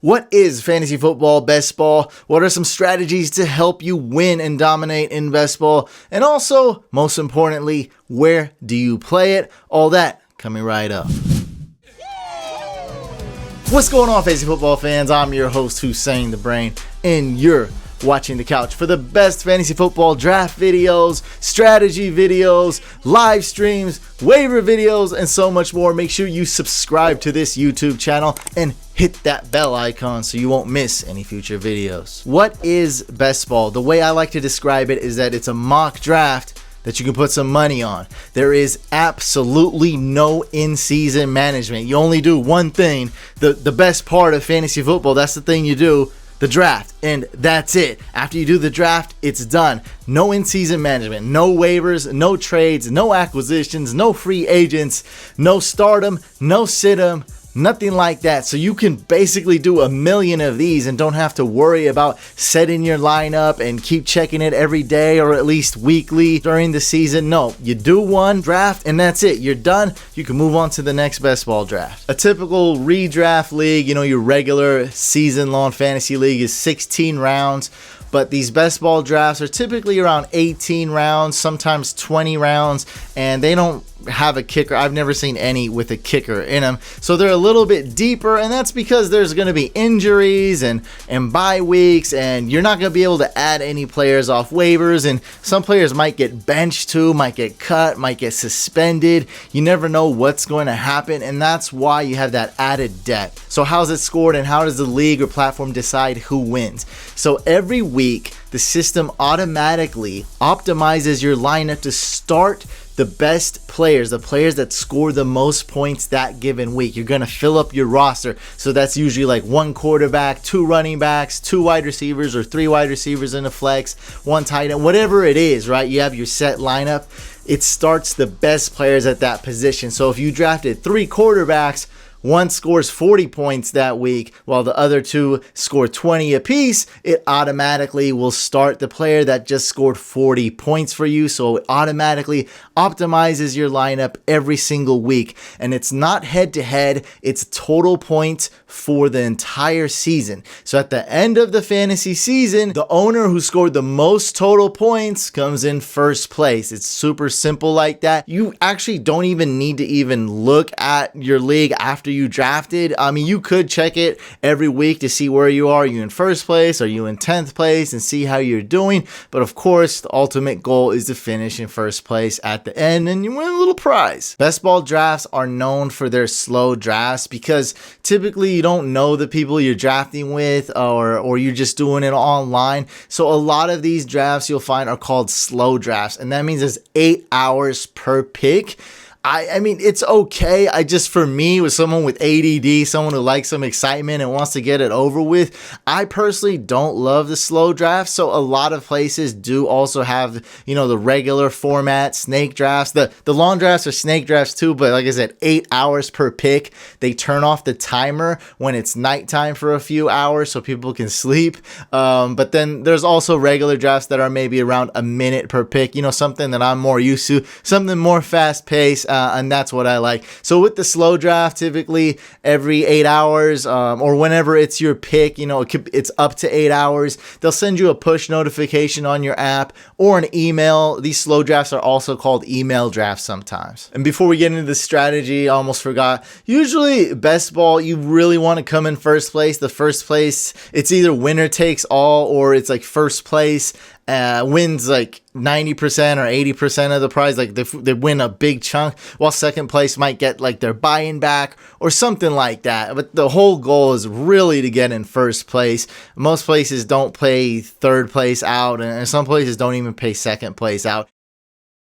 What is fantasy football, best ball? What are some strategies to help you win and dominate in best ball? And also, most importantly, where do you play it? All that coming right up. What's going on, fantasy football fans? I'm your host, Hussein the Brain, and you're watching The Couch for the best fantasy football draft videos, strategy videos, live streams, waiver videos, and so much more. Make sure you subscribe to this YouTube channel and hit that bell icon so you won't miss any future videos. What is best ball? The way I like to describe it is that it's a mock draft that you can put some money on. There is absolutely no in-season management. You only do one thing, the best part of fantasy football. That's the thing you do, the draft, and that's it. After you do the draft, it's done. No in-season management, no waivers, no trades, no acquisitions, no free agents, no stardom, no sit-em, nothing like that. So you can basically do a million of these and don't have to worry about setting your lineup and keep checking it every day or at least weekly during the season. No, you do one draft and that's it. You're done. You can move on to the next best ball draft. A typical redraft league, your regular season-long fantasy league is 16 rounds. But these best ball drafts are typically around 18 rounds, sometimes 20 rounds, and they don't have a kicker. I've never seen any with a kicker in them. So they're a little bit deeper, and that's because there's going to be injuries and bye weeks, and you're not going to be able to add any players off waivers, and some players might get benched too, might get cut, might get suspended. You never know what's going to happen, and that's why you have that added depth. So how's it scored, and how does the league or platform decide who wins? So every week, the system automatically optimizes your lineup to start the best players, the players that score the most points that given week. You're going to fill up your roster. So that's usually like one quarterback, two running backs, two wide receivers, or three wide receivers in a flex, one tight end, whatever it is, right? You have your set lineup. It starts the best players at that position. So if you drafted three quarterbacks, one scores 40 points that week while the other two score 20 apiece, it automatically will start the player that just scored 40 points for you. So it automatically optimizes your lineup every single week. And it's not head-to-head, it's total points for the entire season. So at the end of the fantasy season, the owner who scored the most total points comes in first place. It's super simple like that. You actually don't even need to even look at your league after you drafted. I mean, you could check it every week to see where you are. Are you in first place? Are you in 10th place? And see how you're doing. But of course, the ultimate goal is to finish in first place at the end and you win a little prize. Best ball drafts are known for their slow drafts because typically you don't know the people you're drafting with or you're just doing it online. So a lot of these drafts you'll find are called slow drafts, and that means it's 8 hours per pick. I mean, it's okay. For me, with someone with ADD, someone who likes some excitement and wants to get it over with, I personally don't love the slow draft. So a lot of places do also have, the regular format, snake drafts. The long drafts are snake drafts too, but like I said, 8 hours per pick. They turn off the timer when it's nighttime for a few hours so people can sleep. But then there's also regular drafts that are maybe around a minute per pick, something that I'm more used to, something more fast paced. And that's what I like. So with the slow draft, typically every 8 hours or whenever it's your pick, it's up to 8 hours. They'll send you a push notification on your app or an email. These slow drafts are also called email drafts sometimes. And before we get into the strategy, I almost forgot. Usually best ball, you really want to come in first place. The first place, it's either winner takes all or it's like first place wins like 90% or 80% of the prize. Like they win a big chunk, while second place might get like their buy-in back or something like that. But the whole goal is really to get in first place. Most places don't pay third place out, and some places don't even pay second place out.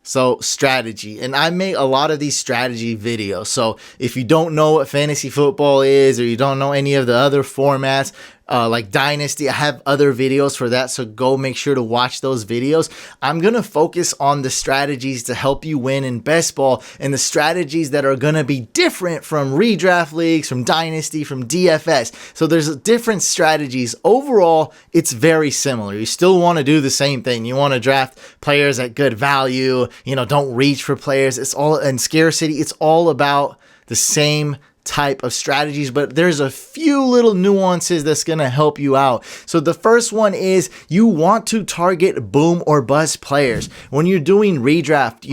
So strategy, and I make a lot of these strategy videos. So if you don't know what fantasy football is, or you don't know any of the other formats, like Dynasty, I have other videos for that, so go make sure to watch those videos. I'm going to focus on the strategies to help you win in best ball, and the strategies that are going to be different from redraft leagues, from Dynasty, from DFS. So there's different strategies. Overall, it's very similar. You still want to do the same thing. You want to draft players at good value, don't reach for players. It's all in scarcity. It's all about the same type of strategies, but there's a few little nuances that's going to help you out. So the first one is you want to target boom or bust players. When you're doing redraft,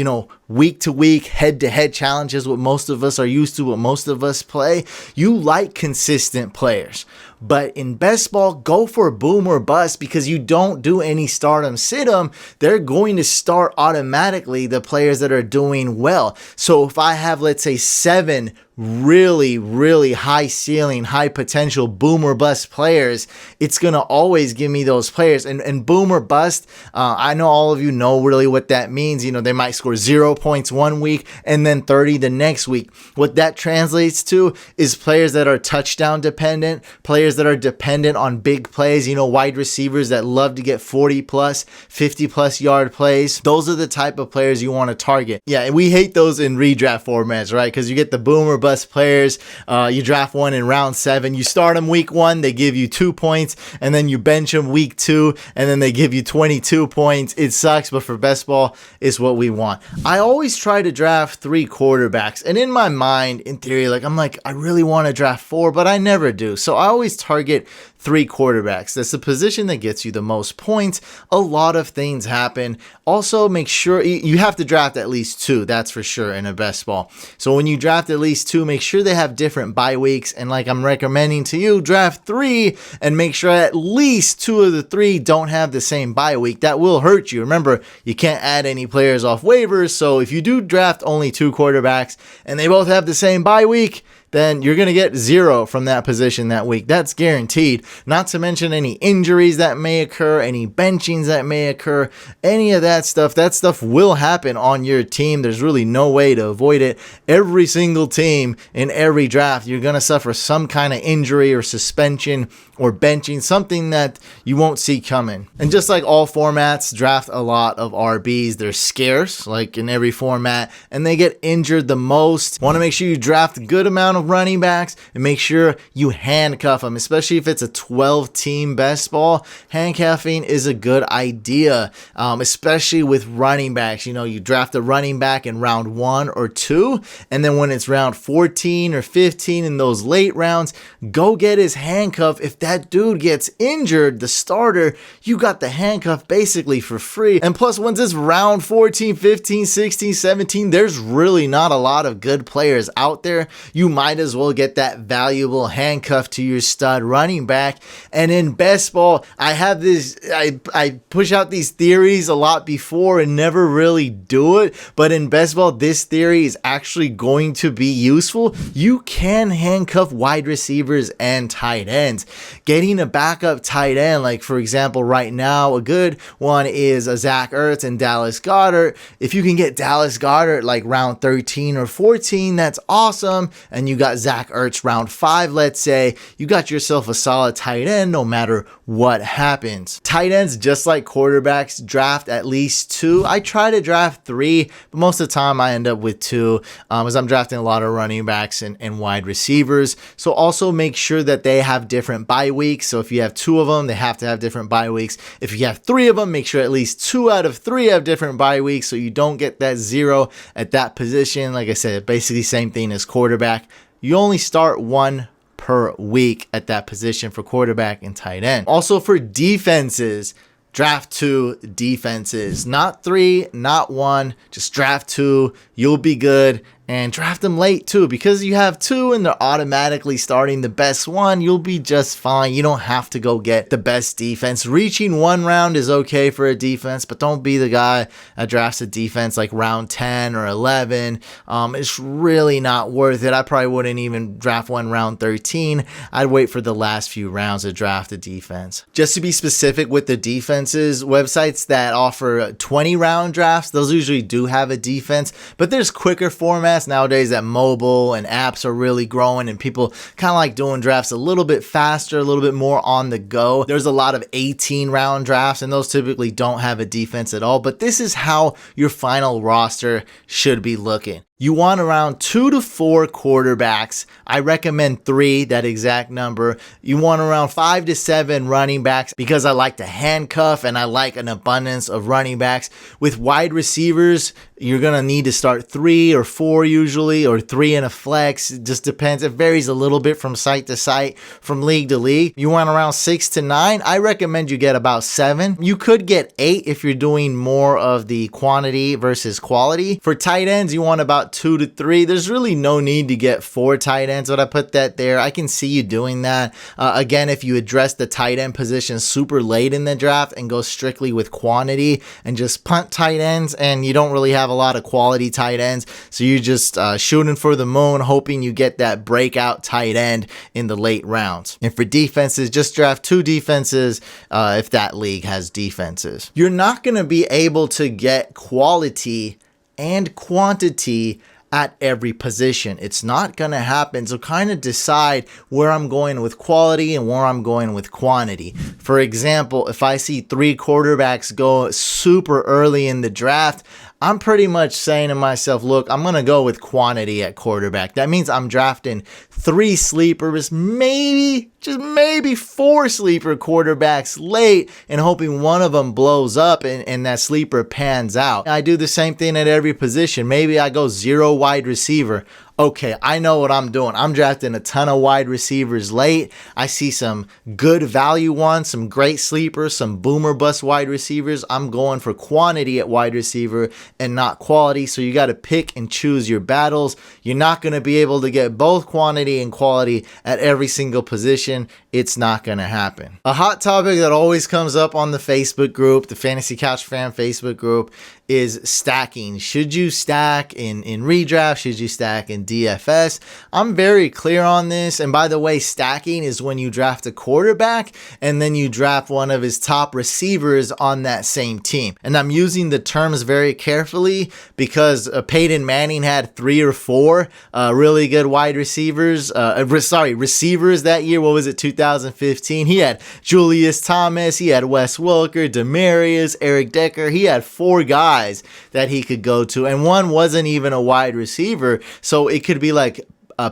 week to week, head to head challenges, what most of us are used to, what most of us play, you like consistent players. But in best ball, go for boom or bust, because you don't do any start 'em, sit 'em. They're going to start automatically the players that are doing well. So if I have, let's say, 7 really high ceiling, high potential boom or bust players, it's going to always give me those players. And boom or bust, I know all of you know really what that means. They might score 0 points one week and then 30 the next week. What that translates to is players that are touchdown dependent, players that are dependent on big plays, wide receivers that love to get 40 plus, 50 plus yard plays. Those are the type of players you want to target. Yeah, and we hate those in redraft formats, right? Because you get the boom or bust players. You draft one in round 7. You start them week 1, they give you 2 points, and then you bench them week 2, and then they give you 22 points. It sucks, but for best ball, it's what we want. I always try to draft 3 quarterbacks, and in my mind, in theory, I really want to draft 4, but I never do. So I always target 3 quarterbacks. That's the position that gets you the most points. A lot of things happen. Also, make sure you have to draft at least 2. That's for sure in a best ball. So when you draft at least 2, make sure they have different bye weeks. And like I'm recommending to you, draft 3 and make sure at least 2 of the 3 don't have the same bye week. That will hurt you. Remember, you can't add any players off waivers. So if you do draft only 2 quarterbacks and they both have the same bye week, then you're going to get 0 from that position that week. That's guaranteed. Not to mention any injuries that may occur, any benchings that may occur, any of that stuff. That stuff will happen on your team. There's really no way to avoid it. Every single team in every draft, you're going to suffer some kind of injury or suspension or benching, something that you won't see coming. And just like all formats, draft a lot of RBs. They're scarce, like in every format, and they get injured the most. Want to make sure you draft a good amount of running backs and make sure you handcuff them, especially if it's a 12-team best ball. Handcuffing is a good idea, especially with running backs. You draft a running back in round 1 or 2, and then when it's round 14 or 15 in those late rounds, go get his handcuff. If that dude gets injured, the starter, you got the handcuff basically for free. And plus, once it's round 14, 15, 16, 17, there's really not a lot of good players out there. You might as well get that valuable handcuff to your stud running back. And in best ball, I have this, I push out these theories a lot before and never really do it. But in best ball, this theory is actually going to be useful. You can handcuff wide receivers and tight ends. Getting a backup tight end, like for example, right now, a good one is a Zach Ertz and Dallas Goedert. If you can get Dallas Goedert like round 13 or 14, that's awesome. And you got Zach Ertz round 5, let's say, you got yourself a solid tight end no matter what happens. Tight ends, just like quarterbacks, draft at least 2. I try to draft 3, but most of the time I end up with 2 as I'm drafting a lot of running backs and wide receivers. So also make sure that they have different bye weeks. So if you have 2 of them, they have to have different bye weeks. If you have 3 of them, make sure at least 2 out of 3 have different bye weeks so you don't get that 0 at that position. Like I said, basically same thing as quarterback. You only start 1 per week at that position for quarterback and tight end. Also for defenses, draft 2 defenses, not 3, not 1, just draft 2. You'll be good. And draft them late too, because you have 2 and they're automatically starting the best one. You'll be just fine. You don't have to go get the best defense. Reaching 1 round is okay for a defense, but don't be the guy that drafts a defense like round 10 or 11. It's really not worth it. I probably wouldn't even draft one round 13. I'd wait for the last few rounds to draft a defense. Just to be specific with the defenses, websites that offer 20 round drafts, those usually do have a defense, but there's quicker formats nowadays that mobile and apps are really growing, and people kind of like doing drafts a little bit faster, a little bit more on the go. There's a lot of 18 round drafts, and those typically don't have a defense at all, but this is how your final roster should be looking. you want around 2 to 4 quarterbacks. I recommend 3, that exact number. You want around 5 to 7 running backs because I like to handcuff and I like an abundance of running backs. With wide receivers, you're going to need to start 3 or 4 usually, or 3 in a flex. It just depends. It varies a little bit from site to site, from league to league. You want around 6 to 9. I recommend you get about 7. You could get 8 if you're doing more of the quantity versus quality. For tight ends, you want about 2 to 3. There's really no need to get 4 tight ends, but I put that there. I can see you doing that. Again, if you address the tight end position super late in the draft and go strictly with quantity and just punt tight ends, and you don't really have a lot of quality tight ends, so you're just shooting for the moon, hoping you get that breakout tight end in the late rounds. And for defenses, just draft 2 defenses if that league has defenses. You're not going to be able to get quality and quantity at every position. It's not going to happen. So kind of decide where I'm going with quality and where I'm going with quantity. For example, if I see 3 quarterbacks go super early in the draft, I'm pretty much saying to myself, look, I'm going to go with quantity at quarterback. That means I'm drafting 3 sleepers, just maybe 4 sleeper quarterbacks late, and hoping one of them blows up and that sleeper pans out. I do the same thing at every position. Maybe I go 0 wide receiver. Okay, I know what I'm doing. I'm drafting a ton of wide receivers late. I see some good value ones, some great sleepers, some boomer bust wide receivers. I'm going for quantity at wide receiver and not quality. So you got to pick and choose your battles. You're not going to be able to get both quantity and quality at every single position. It's not going to happen. A hot topic that always comes up on the Facebook group, the Fantasy Couch Fan Facebook group, is stacking. Should you stack in redraft? Should you stack in DFS? I'm very clear on this. And by the way, stacking is when you draft a quarterback and then you draft one of his top receivers on that same team. And I'm using the terms very carefully because Peyton Manning had 3 or 4 really good wide receivers. Receivers that year. What was it? 2015. He had Julius Thomas. He had Wes Welker, Demarius, Eric Decker. He had 4 guys that he could go to, and one wasn't even a wide receiver. So it could be like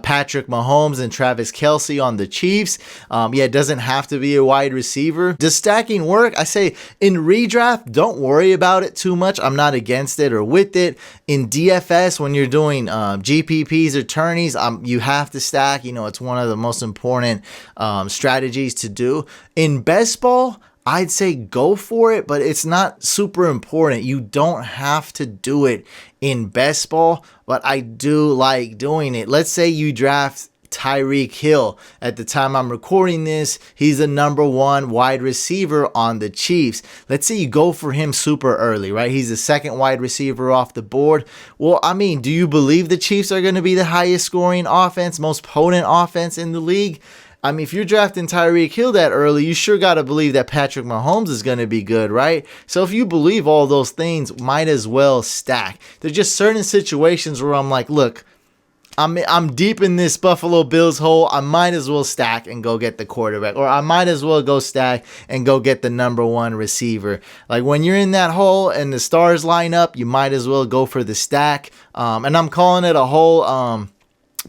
Patrick Mahomes and Travis Kelce on the Chiefs. It doesn't have to be a wide receiver. Does stacking work? I say in redraft, don't worry about it too much. I'm not against it or with it. In DFS, when you're doing GPPs or tourneys, you have to stack. It's one of the most important strategies to do. In best ball, I'd say go for it, but it's not super important. You don't have to do it in best ball, but I do like doing it. Let's say you draft Tyreek Hill. At the time I'm recording this, he's the number 1 wide receiver on the Chiefs. Let's say you go for him super early, right? He's the 2nd wide receiver off the board. Well, do you believe the Chiefs are going to be the highest scoring offense, most potent offense in the league? If you're drafting Tyreek Hill that early, you sure got to believe that Patrick Mahomes is going to be good, right? So if you believe all those things, might as well stack. There's just certain situations where I'm like, look, I'm deep in this Buffalo Bills hole. I might as well stack and go get the quarterback, or I might as well go stack and go get the number 1 receiver. Like when you're in that hole and the stars line up, you might as well go for the stack. And I'm calling it a hole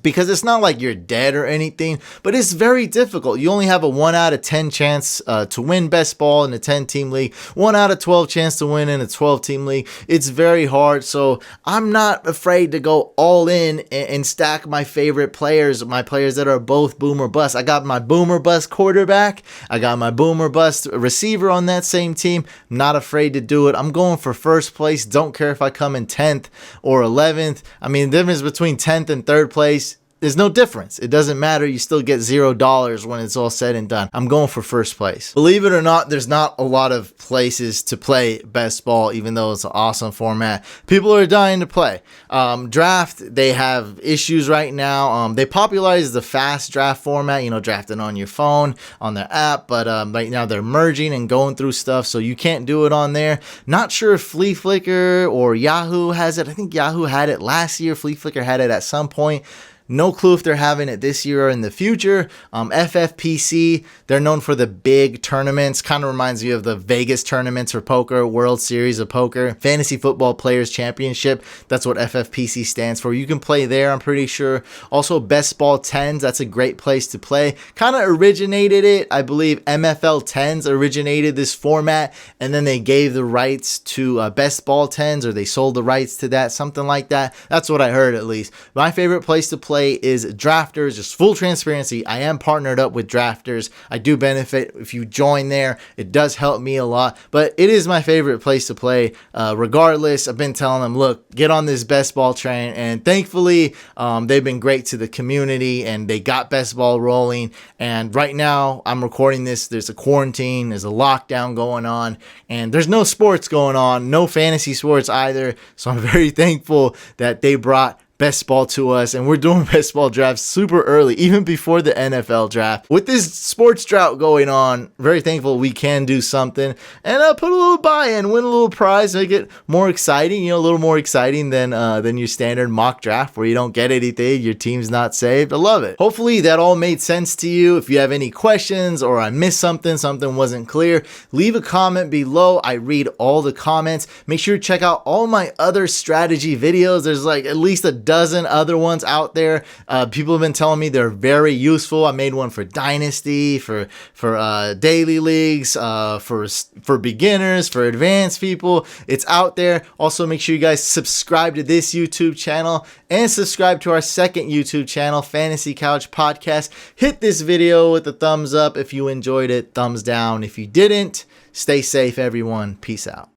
because it's not like you're dead or anything, but it's very difficult. You only have a 1 out of 10 chance to win best ball in a 10-team league, 1 out of 12 chance to win in a 12-team league. It's very hard, so I'm not afraid to go all in and stack my favorite players, my players that are both boomer bust. I got my boomer bust quarterback, I got my boomer bust receiver on that same team. I'm not afraid to do it. I'm going for first place. Don't care if I come in 10th or 11th. The difference between 10th and 3rd place, there's no difference. It doesn't matter. You still get $0 when it's all said and done. I'm going for first place. Believe it or not, there's not a lot of places to play best ball, even though it's an awesome format. People are dying to play. Draft, they have issues right now. They popularized the fast draft format, drafting on your phone, on their app, but right now they're merging and going through stuff, so you can't do it on there. Not sure if Flea Flicker or Yahoo has it. I think Yahoo had it last year. Flea Flicker had it at some point. No clue if they're having it this year or in the future. FFPC, they're known for the big tournaments. Kind of reminds me of the Vegas tournaments for poker, World Series of Poker, Fantasy Football Players Championship. That's what FFPC stands for. You can play there, I'm pretty sure. Also, Best Ball 10s. That's a great place to play. Kind of originated it. I believe MFL 10s originated this format, and then they gave the rights to Best Ball 10s, or they sold the rights to that, something like that. That's what I heard, at least. My favorite place to play is Drafters. Just full transparency, I am partnered up with Drafters. I do benefit if you join there. It does help me a lot, but it is my favorite place to play. Regardless, I've been telling them, look, get on this best ball train, and thankfully they've been great to the community, and they got best ball rolling. And right now I'm recording this, there's a quarantine, there's a lockdown going on, and there's no sports going on, no fantasy sports either. So I'm very thankful that they brought best ball to us, and we're doing best ball drafts super early, even before the NFL draft. With this sports drought going on, very thankful we can do something and put a little buy-in, win a little prize, make it more exciting, a little more exciting than your standard mock draft where you don't get anything, your team's not saved. I love it. Hopefully that all made sense to you. If you have any questions or I missed something wasn't clear, leave a comment below. I read all the comments. Make sure to check out all my other strategy videos. There's like at least a dozen other ones out there. People have been telling me they're very useful. I made one for Dynasty, for daily leagues, for beginners, for advanced people. It's out there. Also, make sure you guys subscribe to this YouTube channel and subscribe to our second YouTube channel, Fantasy Couch Podcast. Hit this video with a thumbs up if you enjoyed it, thumbs down if you didn't. Stay safe, everyone. Peace out.